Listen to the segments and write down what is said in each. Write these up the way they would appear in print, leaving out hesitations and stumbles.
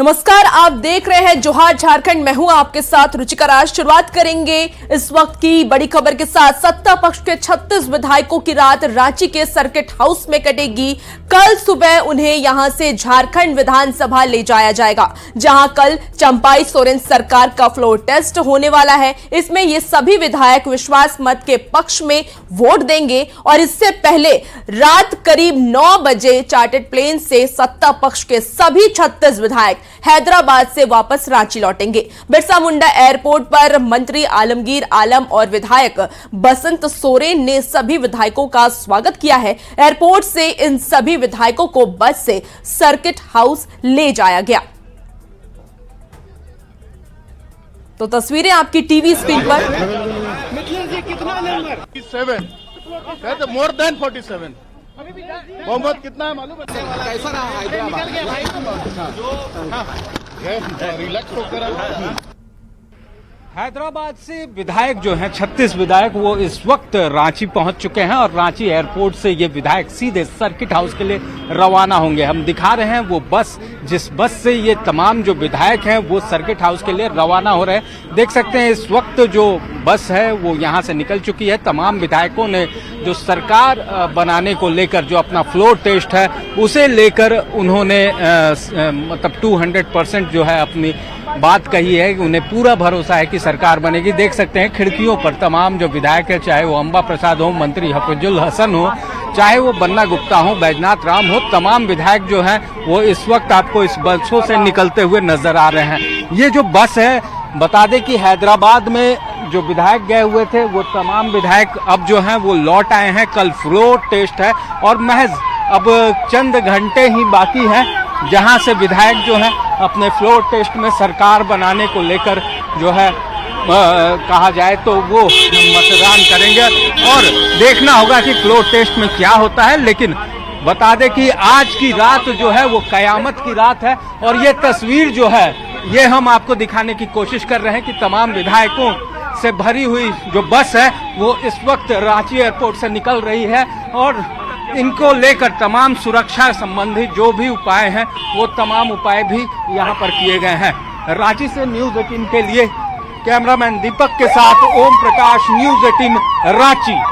नमस्कार, आप देख रहे हैं जोहार झारखंड। मैं हूं आपके साथ रुचिका राज। शुरुआत करेंगे इस वक्त की बड़ी खबर के साथ। सत्ता पक्ष के 36 विधायकों की रात रांची के सर्किट हाउस में कटेगी। कल सुबह उन्हें यहां से झारखंड विधानसभा ले जाया जाएगा, जहां कल चंपाई सोरेन सरकार का फ्लोर टेस्ट होने वाला है। इसमें ये सभी विधायक विश्वास मत के पक्ष में वोट देंगे और इससे पहले रात करीब 9 बजे चार्टर्ड प्लेन से सत्ता पक्ष के सभी 36 विधायक हैदराबाद से वापस रांची लौटेंगे। बिरसा मुंडा एयरपोर्ट पर मंत्री आलमगीर आलम और विधायक बसंत सोरेन ने सभी विधायकों का स्वागत किया है। एयरपोर्ट से इन सभी विधायकों को बस से सर्किट हाउस ले जाया गया। तो तस्वीरें आपकी टीवी स्क्रीन पर। कितना नंबर 47 मोर देन 47 बहुमत कितना है मालूम है? कैसा रहा रिलैक्स होकर हैदराबाद से विधायक जो हैं 36 विधायक वो इस वक्त रांची पहुंच चुके हैं और रांची एयरपोर्ट से ये विधायक सीधे सर्किट हाउस के लिए रवाना होंगे। हम दिखा रहे हैं वो बस, जिस बस से ये तमाम जो विधायक हैं वो सर्किट हाउस के लिए रवाना हो रहे हैं। देख सकते हैं इस वक्त जो बस है वो यहाँ से निकल चुकी है। तमाम विधायकों ने जो सरकार बनाने को लेकर जो अपना फ्लोर टेस्ट है उसे लेकर उन्होंने मतलब 200% जो है अपनी बात कही है कि उन्हें पूरा भरोसा है कि सरकार बनेगी। देख सकते हैं खिड़कियों पर तमाम जो विधायक है, चाहे वो अंबा प्रसाद हो, मंत्री हफीजुल हसन हो, चाहे वो बन्ना गुप्ता हो, बैजनाथ राम हो, तमाम विधायक जो हैं वो इस वक्त आपको इस बसों से निकलते हुए नजर आ रहे हैं। ये जो बस है, बता दें कि हैदराबाद में जो विधायक गए हुए थे वो तमाम विधायक अब जो हैं वो लौट आए हैं। कल फ्लोर टेस्ट है और महज अब चंद घंटे ही बाकी हैं जहां से विधायक जो हैं अपने फ्लोर टेस्ट में सरकार बनाने को लेकर जो है कहा जाए तो वो मतदान करेंगे और देखना होगा कि फ्लोर टेस्ट में क्या होता है। लेकिन बता दें कि आज की रात जो है वो कयामत की रात है और ये तस्वीर जो है ये हम आपको दिखाने की कोशिश कर रहे हैं कि तमाम विधायकों से भरी हुई जो बस है वो इस वक्त रांची एयरपोर्ट से निकल रही है और इनको लेकर तमाम सुरक्षा संबंधी जो भी उपाय हैं वो तमाम उपाय भी यहाँ पर किए गए हैं। रांची से न्यूज़ 18 के लिए कैमरामैन दीपक के साथ ओम प्रकाश, न्यूज़ 18 रांची।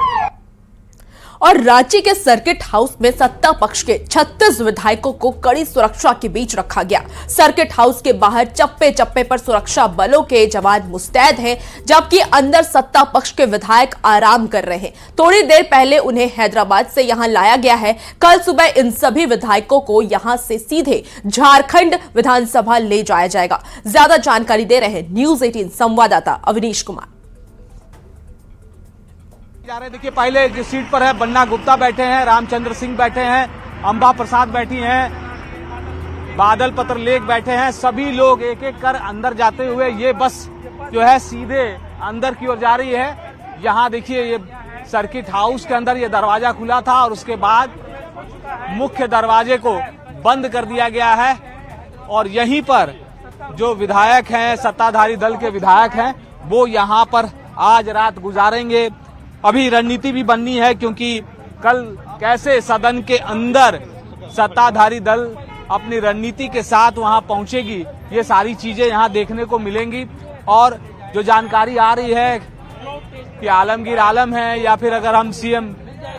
और रांची के सर्किट हाउस में सत्ता पक्ष के 36 विधायकों को कड़ी सुरक्षा के बीच रखा गया। सर्किट हाउस के बाहर चप्पे चप्पे पर सुरक्षा बलों के जवान मुस्तैद हैं, जबकि अंदर सत्ता पक्ष के विधायक आराम कर रहे हैं। थोड़ी देर पहले उन्हें हैदराबाद से यहां लाया गया है। कल सुबह इन सभी विधायकों को यहां से सीधे झारखंड विधानसभा ले जाया जाएगा। ज्यादा जानकारी दे रहे हैं न्यूज़ 18 संवाददाता अवनीश कुमार। जा रहे देखिए, पहले जिस सीट पर है बन्ना गुप्ता बैठे हैं, रामचंद्र सिंह बैठे हैं, अंबा प्रसाद बैठी हैं, बादल पत्र लेख बैठे हैं। सभी लोग एक एक कर अंदर जाते हुए ये बस जो है सीधे अंदर की ओर जा रही है। यहाँ देखिए ये सर्किट हाउस के अंदर ये दरवाजा खुला था और उसके बाद मुख्य दरवाजे को बंद कर दिया गया है और यहीं पर जो विधायक हैं, सत्ताधारी दल के विधायक हैं, वो यहाँ पर आज रात गुजारेंगे। अभी रणनीति भी बननी है क्योंकि कल कैसे सदन के अंदर सत्ताधारी दल अपनी रणनीति के साथ वहां पहुंचेगी, ये सारी चीजें यहां देखने को मिलेंगी। और जो जानकारी आ रही है कि आलमगीर आलम है या फिर अगर हम सीएम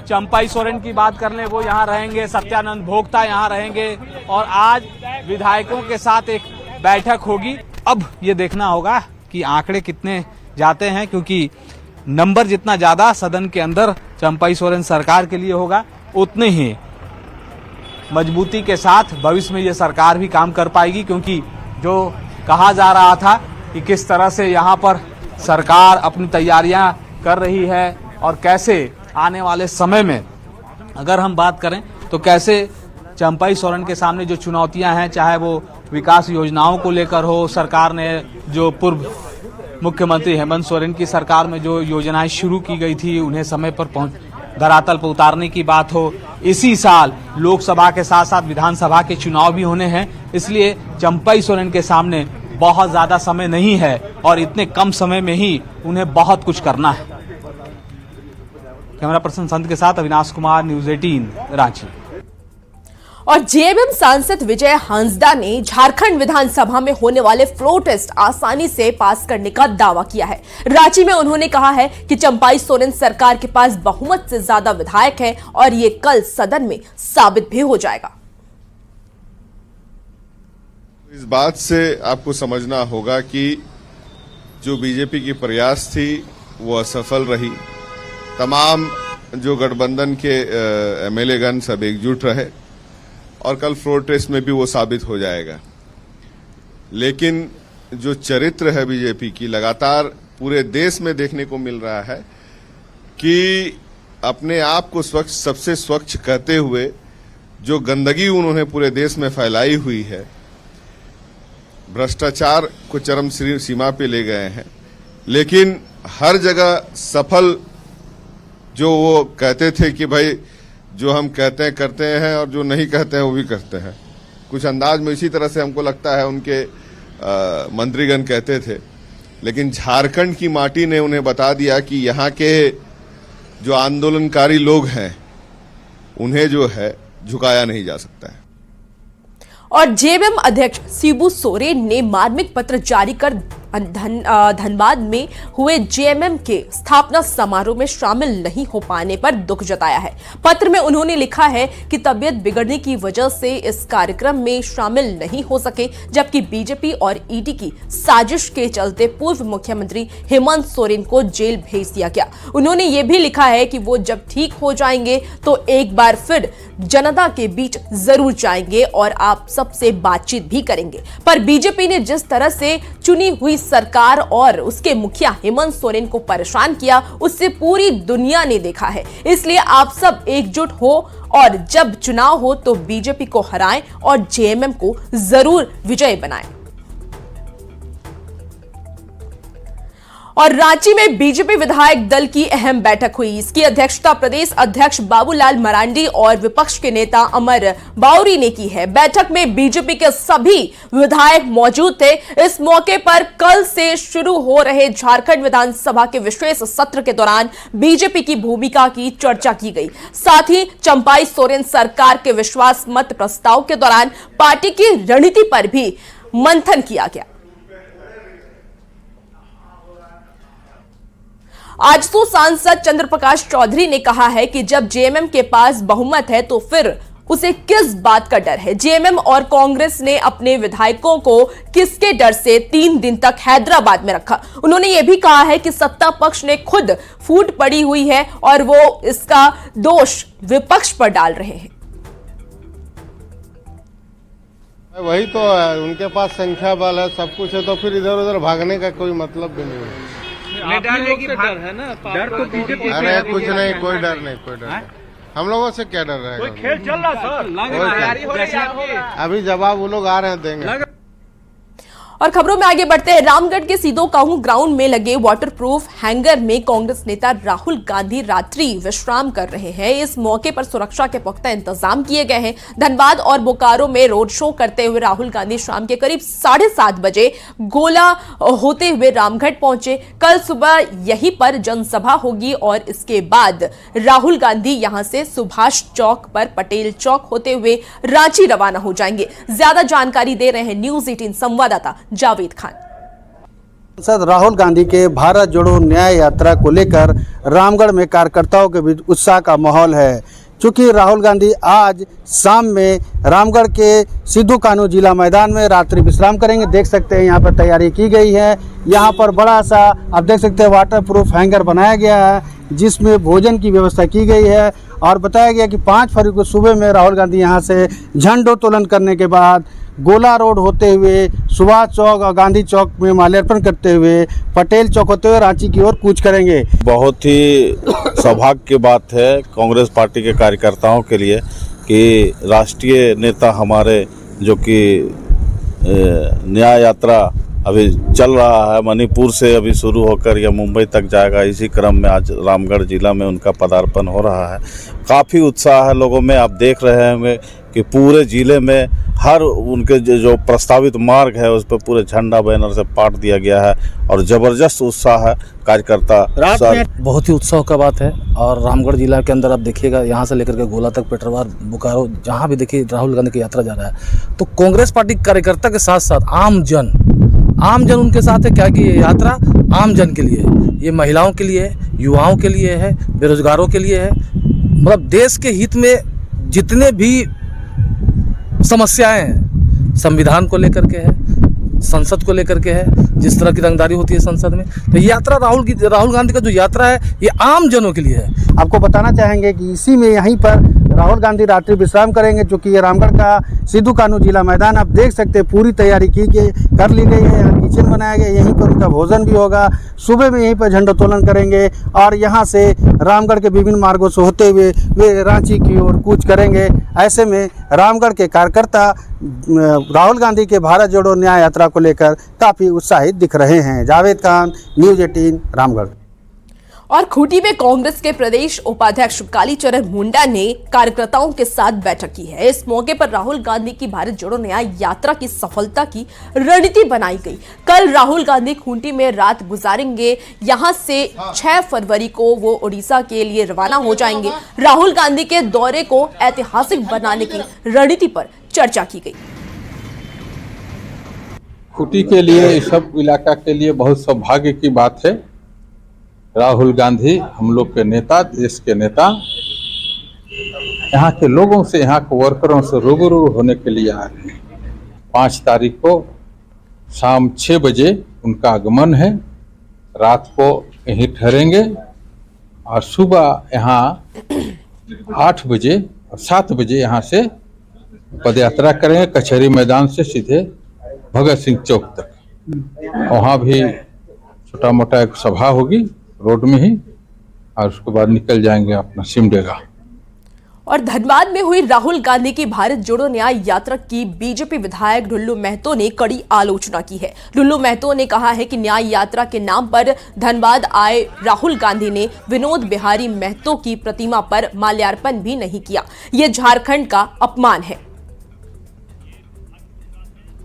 चंपाई सोरेन की बात कर लें वो यहां रहेंगे, सत्यानंद भोक्ता यहां रहेंगे और आज विधायकों के साथ एक बैठक होगी। अब ये देखना होगा कि आंकड़े कितने जाते हैं, क्योंकि नंबर जितना ज्यादा सदन के अंदर चंपाई सोरेन सरकार के लिए होगा उतने ही मजबूती के साथ भविष्य में ये सरकार भी काम कर पाएगी। क्योंकि जो कहा जा रहा था कि किस तरह से यहाँ पर सरकार अपनी तैयारियां कर रही है और कैसे आने वाले समय में अगर हम बात करें तो कैसे चंपाई सोरेन के सामने जो चुनौतियां हैं, चाहे वो विकास योजनाओं को लेकर हो, सरकार ने जो पूर्व मुख्यमंत्री हेमंत सोरेन की सरकार में जो योजनाएं शुरू की गई थी उन्हें समय पर धरातल पर उतारने की बात हो। इसी साल लोकसभा के साथ साथ विधानसभा के चुनाव भी होने हैं, इसलिए चंपाई सोरेन के सामने बहुत ज्यादा समय नहीं है और इतने कम समय में ही उन्हें बहुत कुछ करना है। कैमरा पर्सन संत के साथ अविनाश कुमार, न्यूज़ 18 रांची। और जेएमएम सांसद विजय हांसदा ने झारखंड विधानसभा में होने वाले फ्लोर टेस्ट आसानी से पास करने का दावा किया है। रांची में उन्होंने कहा है कि चंपाई सोरेन सरकार के पास बहुमत से ज्यादा विधायक है और ये कल सदन में साबित भी हो जाएगा। इस बात से आपको समझना होगा कि जो बीजेपी की प्रयास थी वो असफल रही। तमाम जो गठबंधन के एमएलए गण सब एकजुट रहे और कल फ्लोर टेस्ट में भी वो साबित हो जाएगा। लेकिन जो चरित्र है बीजेपी की लगातार पूरे देश में देखने को मिल रहा है कि अपने आप को स्वच्छ, सबसे स्वच्छ कहते हुए जो गंदगी उन्होंने पूरे देश में फैलाई हुई है, भ्रष्टाचार को चरम सीमा पे ले गए हैं। लेकिन हर जगह सफल जो वो कहते थे कि भाई जो हम कहते हैं करते हैं और जो नहीं कहते हैं वो भी करते हैं, कुछ अंदाज में इसी तरह से हमको लगता है उनके मंत्रीगण कहते थे। लेकिन झारखंड की माटी ने उन्हें बता दिया कि यहाँ के जो आंदोलनकारी लोग हैं उन्हें जो है झुकाया नहीं जा सकता है। और जेएमएम अध्यक्ष शिबू सोरेन ने मार्मिक पत्र जारी कर धनबाद में हुए जेएमएम के स्थापना समारोह में शामिल नहीं हो पाने पर दुख जताया है। पत्र में उन्होंने लिखा है कि तबीयत बिगड़ने की वजह से इस कार्यक्रम में शामिल नहीं हो सके, जबकि बीजेपी और ईडी की साजिश के चलते पूर्व मुख्यमंत्री हेमंत सोरेन को जेल भेज दिया गया। उन्होंने ये भी लिखा है कि वो जब ठीक हो जाएंगे तो एक बार फिर जनता के बीच जरूर जाएंगे और आप सबसे बातचीत भी करेंगे। पर बीजेपी ने जिस तरह से चुनी हुई सरकार और उसके मुखिया हेमंत सोरेन को परेशान किया, उससे पूरी दुनिया ने देखा है। इसलिए आप सब एकजुट हो और जब चुनाव हो तो बीजेपी को हराएं और जेएमएम को जरूर विजयी बनाएं। और रांची में बीजेपी विधायक दल की अहम बैठक हुई। इसकी अध्यक्षता प्रदेश अध्यक्ष बाबूलाल मरांडी और विपक्ष के नेता अमर बाउरी ने की है। बैठक में बीजेपी के सभी विधायक मौजूद थे। इस मौके पर कल से शुरू हो रहे झारखंड विधानसभा के विशेष सत्र के दौरान बीजेपी की भूमिका की चर्चा की गई। साथ ही चंपाई सोरेन सरकार के विश्वास मत प्रस्ताव के दौरान पार्टी की रणनीति पर भी मंथन किया गया। आजसू सांसद चंद्र प्रकाश चौधरी ने कहा है कि जब जेएमएम के पास बहुमत है तो फिर उसे किस बात का डर है। जेएमएम और कांग्रेस ने अपने विधायकों को किसके डर से 3 दिन तक हैदराबाद में रखा। उन्होंने यह भी कहा है कि सत्ता पक्ष ने खुद फूट पड़ी हुई है और वो इसका दोष विपक्ष पर डाल रहे हैं। वही तो है, उनके पास संख्या बल है, सब कुछ है, तो फिर इधर उधर भागने का कोई मतलब भी नहीं है। डर है ना, डर तो बीजेपी। अरे कुछ नहीं, कोई डर नहीं, कोई डर नहीं। हम लोगों से क्या डर रहेगा? खेल चल रहा सर, अभी जवाब वो लोग आ रहे हैं देंगे। और खबरों में आगे बढ़ते हैं। रामगढ़ के सीधो काहू ग्राउंड में लगे वाटरप्रूफ हैंगर में कांग्रेस नेता राहुल गांधी रात्रि विश्राम कर रहे हैं। इस मौके पर सुरक्षा के पुख्ता इंतजाम किए गए हैं। धनबाद और बोकारो में रोड शो करते हुए राहुल गांधी शाम के करीब 7:30 बजे गोला होते हुए रामगढ़ पहुंचे। कल सुबह यहीं पर जनसभा होगी और इसके बाद राहुल गांधी यहां से सुभाष चौक पर पटेल चौक होते हुए रांची रवाना हो जाएंगे। ज्यादा जानकारी दे रहे हैं न्यूज 18 संवाददाता जावेद खान। सांसद राहुल गांधी के भारत जोड़ो न्याय यात्रा को लेकर रामगढ़ में कार्यकर्ताओं के बीच उत्साह का माहौल है। चूंकि राहुल गांधी आज शाम में रामगढ़ के सिद्धू कान्हू जिला मैदान में रात्रि विश्राम करेंगे। देख सकते हैं यहाँ पर तैयारी की गई है। यहाँ पर बड़ा सा आप देख सकते हैं वाटरप्रूफ हैंगर बनाया गया है जिसमें भोजन की व्यवस्था की गई है। और बताया गया कि 5 फरवरी को सुबह में राहुल गांधी यहाँ से झंडोत्तोलन करने के बाद गोला रोड होते हुए सुभाष चौक और गांधी चौक में माल्यार्पण करते हुए पटेल चौक होते हुए रांची की ओर कूच करेंगे। बहुत ही सौभाग्य की बात है कांग्रेस पार्टी के कार्यकर्ताओं के लिए कि राष्ट्रीय नेता हमारे जो कि न्याय यात्रा अभी चल रहा है, मणिपुर से अभी शुरू होकर यह मुंबई तक जाएगा। इसी क्रम में आज रामगढ़ जिला में उनका पदार्पण हो रहा है। काफ़ी उत्साह है लोगों में। आप देख रहे होंगे कि पूरे जिले में हर उनके जो प्रस्तावित मार्ग है उस पर पूरे झंडा बैनर से पाट दिया गया है और जबरदस्त उत्साह है कार्यकर्ता। बहुत ही उत्सव का बात है। और रामगढ़ जिला के अंदर आप देखिएगा, यहाँ से लेकर के गोला तक, पेटरवार, बोकारो, जहाँ भी देखिए राहुल गांधी की यात्रा जा रहा है, तो कांग्रेस पार्टी कार्यकर्ता के साथ साथ आम जन उनके साथ है। क्या कि ये यात्रा आम जन के लिए है, ये महिलाओं के लिए है, युवाओं के लिए है, बेरोजगारों के लिए है। मतलब देश के हित में जितने भी समस्याएं हैं, संविधान को लेकर के है, संसद को लेकर के है, जिस तरह की रंगदारी होती है संसद में, तो ये यात्रा राहुल गांधी का जो यात्रा है ये आम जनों के लिए है। आपको बताना चाहेंगे कि इसी में यहीं पर राहुल गांधी रात्रि विश्राम करेंगे, जो कि ये रामगढ़ का सिद्धू कानू जिला मैदान आप देख सकते हैं, पूरी तैयारी कर ली गई है। यहाँ किचन बनाया गया, यहीं पर उनका भोजन भी होगा। सुबह में यहीं पर झंडोत्तोलन करेंगे और यहाँ से रामगढ़ के विभिन्न मार्गों से होते हुए वे रांची की ओर कूच करेंगे। ऐसे में रामगढ़ के कार्यकर्ता राहुल गांधी के भारत जोड़ो न्याय यात्रा को लेकर काफ़ी उत्साहित दिख रहे हैं। जावेद खान, न्यूज़ 18 रामगढ़। और खूंटी में कांग्रेस के प्रदेश उपाध्यक्ष कालीचरण मुंडा ने कार्यकर्ताओं के साथ बैठक की है। इस मौके पर राहुल गांधी की भारत जोड़ो न्याय यात्रा की सफलता की रणनीति बनाई गई। कल राहुल गांधी खूंटी में रात गुजारेंगे। यहां से 6 फरवरी को वो उड़ीसा के लिए रवाना हो जाएंगे। राहुल गांधी के दौरे को ऐतिहासिक बनाने की रणनीति पर चर्चा की गई। खूंटी के लिए, इस सब इलाका के लिए बहुत सौभाग्य की बात है। राहुल गांधी हम लोग के नेता, देश के नेता, यहाँ के लोगों से, यहाँ के वर्करों से रूबरू होने के लिए आ रहे हैं। 5 तारीख को शाम 6 बजे उनका आगमन है। रात को यहीं ठहरेंगे और सुबह यहाँ 8 बजे और 7 बजे यहाँ से पदयात्रा करेंगे कचहरी मैदान से सीधे भगत सिंह चौक तक। वहाँ भी छोटा मोटा एक सभा होगी रोड में ही, और उसके बाद निकल जाएंगे अपना सिमडेगा। और धनबाद में हुई राहुल गांधी की भारत जोड़ो न्याय यात्रा की बीजेपी विधायक ढुल्लू महतो ने कड़ी आलोचना की है। ढुल्लू महतो ने कहा है कि न्याय यात्रा के नाम पर धनबाद आए राहुल गांधी ने विनोद बिहारी महतो की प्रतिमा पर माल्यार्पण भी नहीं किया। ये झारखंड का अपमान है।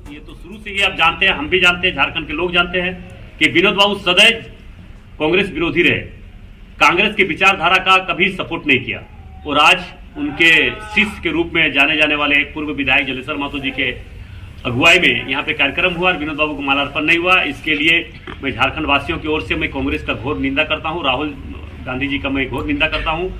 ये तो शुरू से ही आप जानते हैं, हम भी जानते हैं, झारखंड के लोग जानते हैं कि विनोद बाबू सदैव कांग्रेस विरोधी रहे, कांग्रेस की विचारधारा का कभी सपोर्ट नहीं किया। और आज उनके शिष्य के रूप में जाने जाने वाले पूर्व विधायक जलेश्वर महतो जी के अगुवाई में यहाँ पे कार्यक्रम हुआ और विनोद बाबू को माल्यार्पण नहीं हुआ। इसके लिए मैं झारखंड वासियों की ओर से मैं कांग्रेस का घोर निंदा करता हूँ, राहुल गांधी जी का मैं घोर निंदा करता हूँ।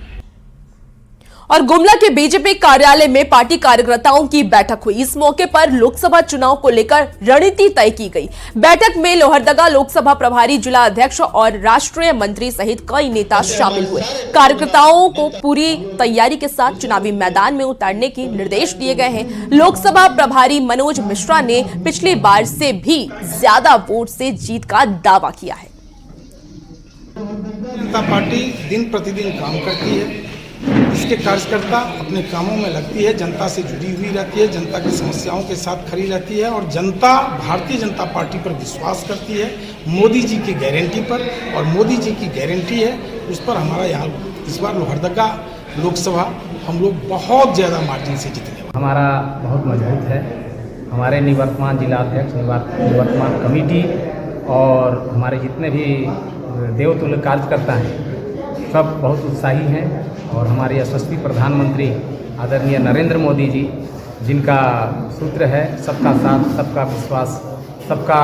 और गुमला के बीजेपी कार्यालय में पार्टी कार्यकर्ताओं की बैठक हुई। इस मौके पर लोकसभा चुनाव को लेकर रणनीति तय की गई। बैठक में लोहरदगा लोकसभा प्रभारी, जिला अध्यक्ष और राष्ट्रीय मंत्री सहित कई नेता शामिल हुए। कार्यकर्ताओं को पूरी तैयारी के साथ चुनावी मैदान में उतारने के निर्देश दिए गए हैं। लोकसभा प्रभारी मनोज मिश्रा ने पिछली बार से भी ज्यादा वोट से जीत का दावा किया है। जनता पार्टी दिन प्रतिदिन काम करती है, इसके कार्यकर्ता अपने कामों में लगती है, जनता से जुड़ी हुई रहती है, जनता की समस्याओं के साथ खड़ी रहती है और जनता भारतीय जनता पार्टी पर विश्वास करती है, मोदी जी की गारंटी पर। और मोदी जी की गारंटी है, उस पर हमारा यहाँ इस बार लोहरदगा लोकसभा हम लोग बहुत ज़्यादा मार्जिन से जीतेंगे। हमारा बहुत मजबूत है। हमारे निवर्तमान जिला अध्यक्ष, निवर्तमान कमेटी और हमारे जितने भी देवतुल्य कार्यकर्ता हैं सब बहुत उत्साही हैं। और हमारे यशस्वी प्रधानमंत्री आदरणीय नरेंद्र मोदी जी, जिनका सूत्र है सबका साथ, सबका विश्वास, सबका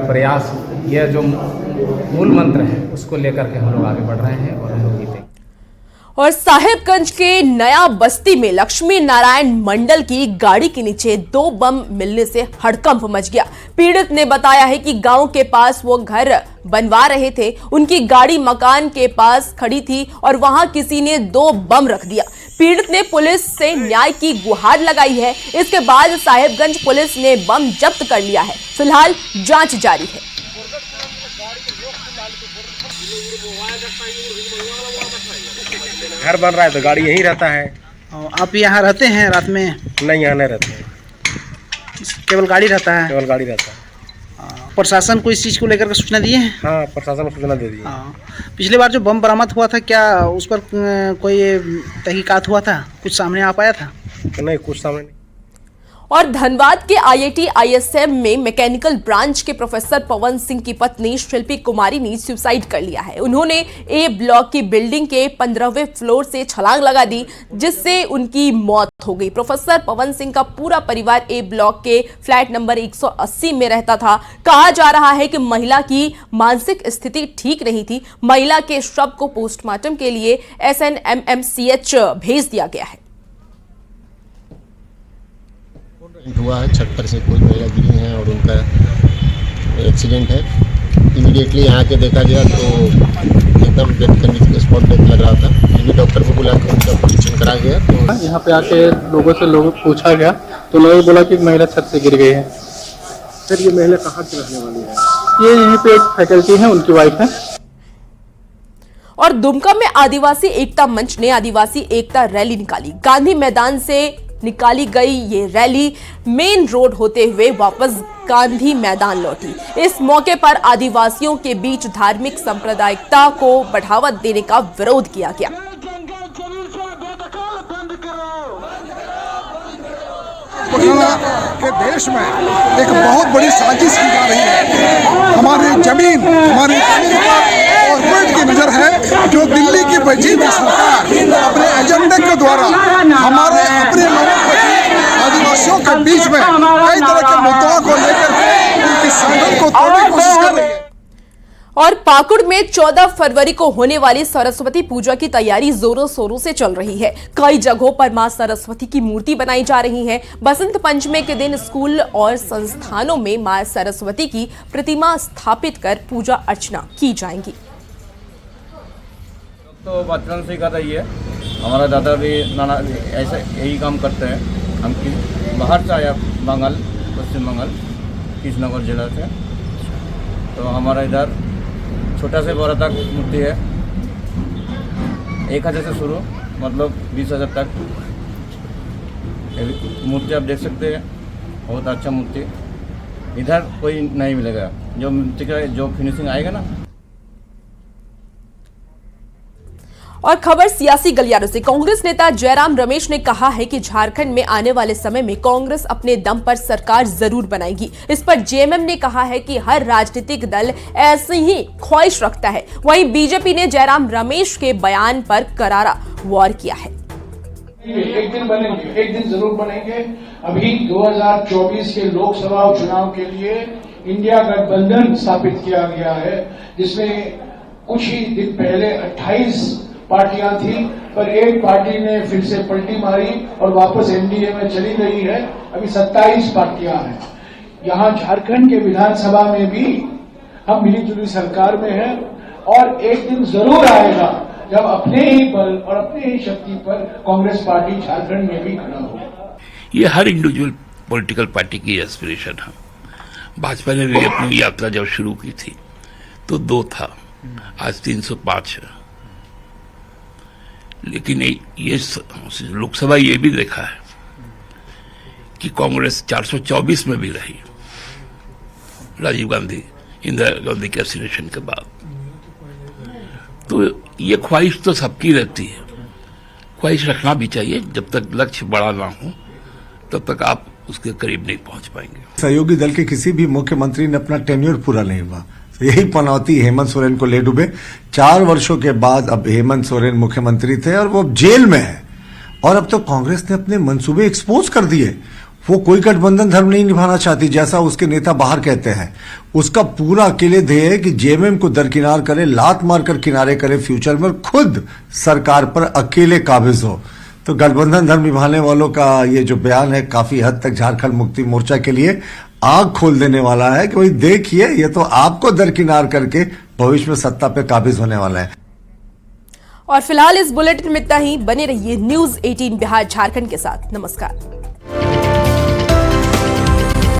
प्रयास, यह जो मूल मंत्र है उसको लेकर के हम लोग आगे बढ़ रहे हैं और हम लोग जीतेंगे। और साहिबगंज के नया बस्ती में लक्ष्मी नारायण मंडल की गाड़ी के नीचे 2 बम मिलने से हड़कंप मच गया। पीड़ित ने बताया है कि गांव के पास वो घर बनवा रहे थे, उनकी गाड़ी मकान के पास खड़ी थी और वहां किसी ने 2 बम रख दिया। पीड़ित ने पुलिस से न्याय की गुहार लगाई है। इसके बाद साहिबगंज पुलिस ने बम जब्त कर लिया है। फिलहाल जांच जारी है। घर बन रहा है तो गाड़ी यहीं रहता है। आप यहाँ रहते हैं रात में? नहीं, यहाँ नहीं रहते हैं, केवल गाड़ी रहता है? केवल गाड़ी रहता है। प्रशासन को इस चीज़ को लेकर के सूचना दिए हैं? हाँ, प्रशासन को सूचना दे दी। पिछली बार जो बम बरामद हुआ था, क्या उस पर कोई तहकीकात हुआ था? कुछ सामने आ पाया था? नहीं, कुछ सामने नहीं। और धनबाद के IIT ISM में मैकेनिकल ब्रांच के प्रोफेसर पवन सिंह की पत्नी शिल्पी कुमारी ने सुसाइड कर लिया है। उन्होंने ए ब्लॉक की बिल्डिंग के 15वें फ्लोर से छलांग लगा दी, जिससे उनकी मौत हो गई। प्रोफेसर पवन सिंह का पूरा परिवार ए ब्लॉक के फ्लैट नंबर 180 में रहता था। कहा जा रहा है कि महिला की मानसिक स्थिति ठीक नहीं थी। महिला के शव को पोस्टमार्टम के लिए SNMMCH भेज दिया गया है। हुआ है, छत पर से कोई महिला गिरी हैं और उनका एक्सीडेंट है। इमीडिएटली यहाँ के देखा गया तो एकदम डेथ कंडीशन, स्पॉट डेथ लग रहा था। फिर डॉक्टर को बुला कर उनका परीक्षण करा गया तो यहाँ पे आके लोगों से पूछा गया तो लोगों बोला कि महिला छत से गिर गई है। सर ये महिला कहाँ की रहने वाली है? ये यहीं पे एक फैकल्टी है, उनकी वाइफ है। और दुमका में आदिवासी एकता मंच ने आदिवासी एकता रैली निकाली। गांधी मैदान से निकाली गई ये रैली मेन रोड होते हुए वापस गांधी मैदान लौटी। इस मौके पर आदिवासियों के बीच धार्मिक सांप्रदायिकता को बढ़ावा देने का विरोध किया गया। के देश में एक बहुत बड़ी साजिश की जा रही है। हमारी जमीन, हमारी और पेट की नजर है जो दिल्ली की बैठी हुई सरकार अपने एजेंडे के द्वारा हमारे अपने लोगों को, आदिवासियों के बीच में कई तरह के मुद्दों को लेकर उनकी संगठन को तोड़ने की कोशिश कर रही है। और पाकुड़ में 14 फरवरी को होने वाली सरस्वती पूजा की तैयारी जोरों शोरों से चल रही है। कई जगहों पर मां सरस्वती की मूर्ति बनाई जा रही है। बसंत पंचमी के दिन स्कूल और संस्थानों में मां सरस्वती की प्रतिमा स्थापित कर पूजा अर्चना की जाएगी। तो बचपन से कर रही है, हमारा दादा भी नाना भी ऐसे यही काम करते हैं। हम बाहर से आया, बंगाल, पश्चिम बंगाल, कृष्णनगर जिला से। तो हमारा इधर छोटा से बड़ा तक मूर्ति है, 1000 से शुरू, मतलब 20,000 तक मूर्ति आप देख सकते हैं। बहुत अच्छा मूर्ति, इधर कोई नहीं मिलेगा। जो मूर्ति का जो फिनिशिंग आएगा ना। और खबर सियासी गलियारों से। कांग्रेस नेता जयराम रमेश ने कहा है कि झारखंड में आने वाले समय में कांग्रेस अपने दम पर सरकार जरूर बनाएगी। इस पर जेएमएम ने कहा है कि हर राजनीतिक दल ऐसी ही ख्वाहिश रखता है। वहीं बीजेपी ने जयराम रमेश के बयान पर करारा वार किया है। एक दिन बनेंगे, एक दिन जरूर बनेंगे। अभी 2024 के लोकसभा चुनाव के लिए इंडिया गठबंधन स्थापित किया गया है, जिसमें कुछ ही दिन पहले 28 पार्टियां थी, पर एक पार्टी ने फिर से पलटी मारी और वापस एनडीए में चली गई है। अभी 27 पार्टियां हैं। यहां झारखंड के विधानसभा में भी हम मिलीजुली सरकार में हैं और एक दिन जरूर आएगा जब अपने ही बल और अपने ही शक्ति पर कांग्रेस पार्टी झारखंड में भी खड़ा होगा। ये हर इंडिविजुअल पॉलिटिकल पार्टी की एस्पिरेशन है। भाजपा ने भी अपनी यात्रा जब शुरू की थी तो 2 था, आज 305 है। लेकिन ये लोकसभा ये भी देखा है कि कांग्रेस 424 में भी रही, राजीव गांधी, इंदिरा गांधी के असैसिनेशन के बाद। तो ये ख्वाहिश तो सबकी रहती है, ख्वाहिश रखना भी चाहिए। जब तक लक्ष्य बड़ा ना हो तब तक आप उसके करीब नहीं पहुंच पाएंगे। सहयोगी दल के किसी भी मुख्यमंत्री ने अपना टेन्योर पूरा नहीं हुआ, यही पनौती हेमंत सोरेन को ले डूबे। 4 वर्षों के बाद अब हेमंत सोरेन मुख्यमंत्री थे और वो जेल में है। और अब तो कांग्रेस ने अपने मंसूबे एक्सपोज कर दिए। वो कोई गठबंधन धर्म नहीं निभाना चाहती, जैसा उसके नेता बाहर कहते हैं। उसका पूरा अकेले ध्येय है कि जेएमएम को दरकिनार करे, लात मारकर किनारे करे, फ्यूचर में खुद सरकार पर अकेले काबिज हो। तो गठबंधन धर्म निभाने वालों का ये जो बयान है काफी हद तक झारखंड मुक्ति मोर्चा के लिए आंख खोल देने वाला है कि भाई देखिए, ये तो आपको दरकिनार करके भविष्य में सत्ता पे काबिज होने वाला है। और फिलहाल इस बुलेटिन में इतना ही। बने रहिए न्यूज़ 18 बिहार झारखंड के साथ। नमस्कार।